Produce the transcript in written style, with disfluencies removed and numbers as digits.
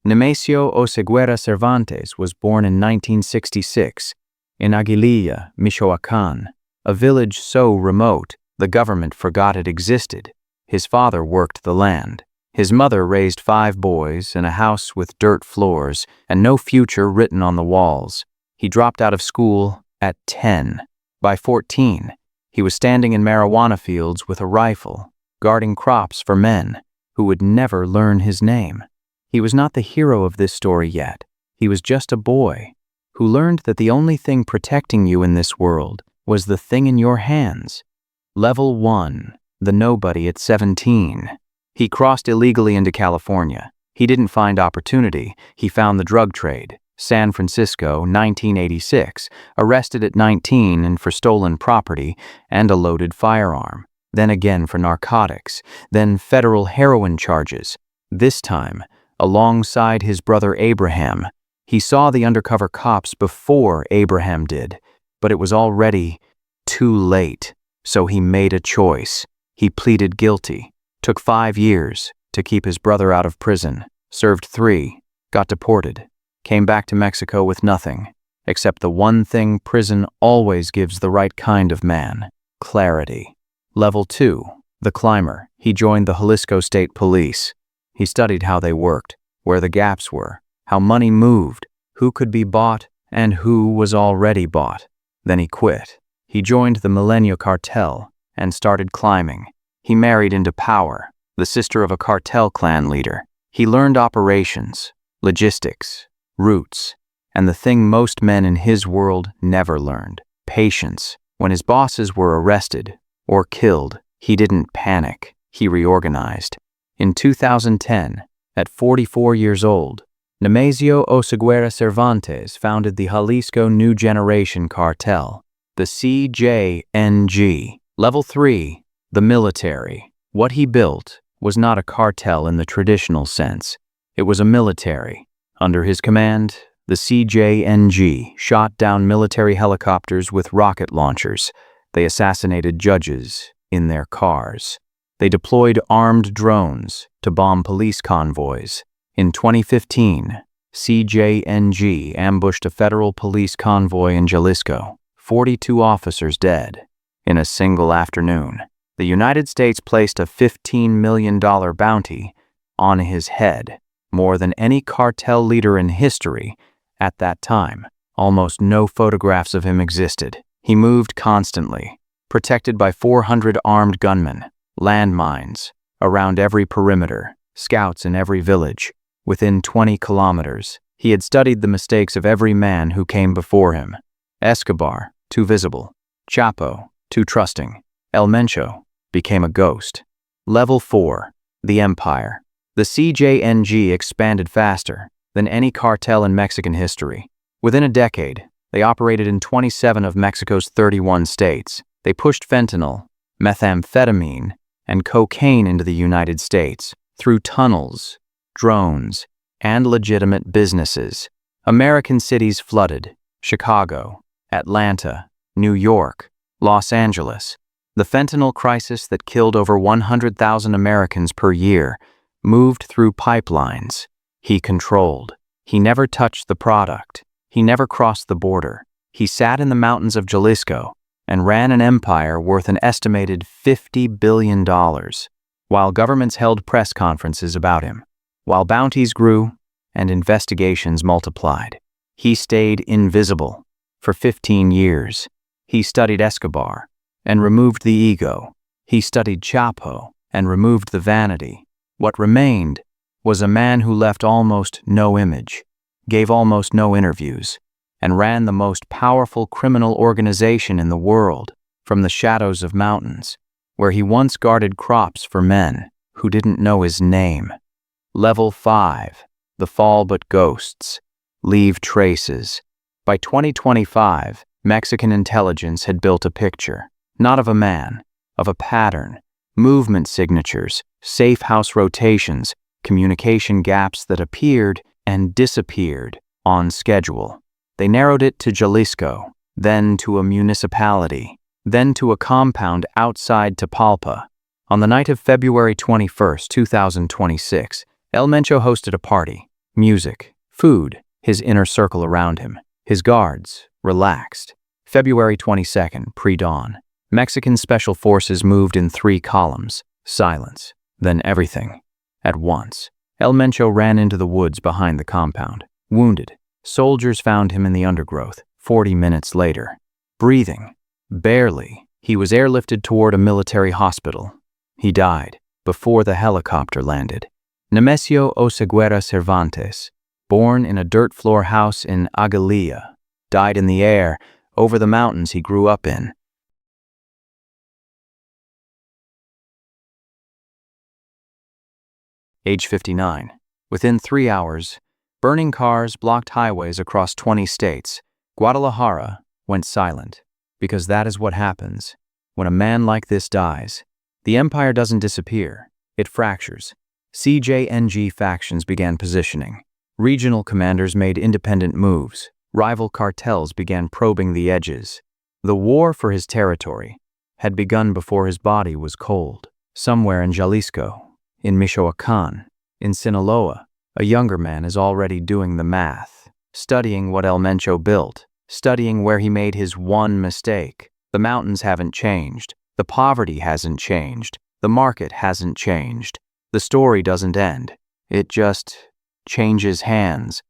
Nemesio Oseguera Cervantes was born in 1966 in Aguililla, Michoacán, a village so remote the government forgot it existed. His father worked the land. His mother raised 5 boys in a house with dirt floors and no future written on the walls. He dropped out of school at 10. By 14, he was standing in marijuana fields with a rifle, guarding crops for men who would never learn his name. He was not the hero of this story yet. He was just a boy who learned that the only thing protecting you in this world was the thing in your hands. Level 1, the nobody at 17. He crossed illegally into California. He didn't find opportunity. He found the drug trade. San Francisco, 1986, arrested at 19 and for stolen property and a loaded firearm. Then again for narcotics. Then federal heroin charges. This time, alongside his brother Abraham. He saw the undercover cops before Abraham did, but it was already too late. So he made a choice. He pleaded guilty, took 5 years to keep his brother out of prison, served 3, got deported, came back to Mexico with nothing, except the one thing prison always gives the right kind of man: clarity. Level 2, the climber. He joined the Jalisco State Police. He studied how they worked, where the gaps were, how money moved, who could be bought and who was already bought. Then he quit. He joined the Milenio cartel and started climbing. He married into power, the sister of a cartel clan leader. He learned operations, logistics, routes, and the thing most men in his world never learned: patience. When his bosses were arrested or killed, he didn't panic. He reorganized. In 2010, at 44 years old, Nemesio Oseguera Cervantes founded the Jalisco New Generation Cartel, the CJNG. Level 3, the military. What he built was not a cartel in the traditional sense. It was a military. Under his command, the CJNG shot down military helicopters with rocket launchers. They assassinated judges in their cars. They deployed armed drones to bomb police convoys. In 2015, CJNG ambushed a federal police convoy in Jalisco. 42 officers dead in a single afternoon. The United States placed a $15 million bounty on his head, more than any cartel leader in history at that time. Almost no photographs of him existed. He moved constantly, protected by 400 armed gunmen, landmines around every perimeter, scouts in every village, within 20 kilometers. He had studied the mistakes of every man who came before him. Escobar, too visible. Chapo, too trusting. El Mancho became a ghost. Level 4, the empire. The CJNG expanded faster than any cartel in Mexican history. Within a decade, they operated in 27 of Mexico's 31 states. They pushed fentanyl, methamphetamine, and cocaine into the United States through tunnels, drones, and legitimate businesses. American cities flooded: Chicago, Atlanta, New York, Los Angeles. The fentanyl crisis that killed over 100,000 Americans per year moved through pipelines. He controlled. He never touched the product. He never crossed the border. He sat in the mountains of Jalisco and ran an empire worth an estimated $50 billion, while governments held press conferences about him, while bounties grew and investigations multiplied. He stayed invisible for 15 years. He studied Escobar and removed the ego. He studied Chapo and removed the vanity. What remained was a man who left almost no image, gave almost no interviews, and ran the most powerful criminal organization in the world from the shadows of mountains, where he once guarded crops for men who didn't know his name. Level 5, the fall but ghosts leave traces. By 2025, Mexican intelligence had built a picture, not of a man, of a pattern, movement signatures, safe house rotations, communication gaps that appeared and disappeared on schedule. They narrowed it to Jalisco, then to a municipality, then to a compound outside Tapalpa. On the night of February 21, 2026, El Mancho hosted a party. Music, food, his inner circle around him. His guards, relaxed. February 22nd, pre-dawn. Mexican special forces moved in 3 columns. Silence. Then everything. At once. El Mancho ran into the woods behind the compound. Wounded. Soldiers found him in the undergrowth. 40 minutes later. Breathing. Barely. He was airlifted toward a military hospital. He died before the helicopter landed. Nemesio Oseguera Cervantes, born in a dirt floor house in Aguililla, died in the air over the mountains he grew up in. Age 59. Within 3 hours, burning cars blocked highways across 20 states. Guadalajara went silent, because that is what happens when a man like this dies. The empire doesn't disappear, it fractures. CJNG factions began positioning. Regional commanders made independent moves. Rival cartels began probing the edges. The war for his territory had begun before his body was cold. Somewhere in Jalisco, in Michoacán, in Sinaloa, a younger man is already doing the math, studying what El Mancho built, studying where he made his one mistake. The mountains haven't changed. The poverty hasn't changed. The market hasn't changed. The story doesn't end. It just changes hands.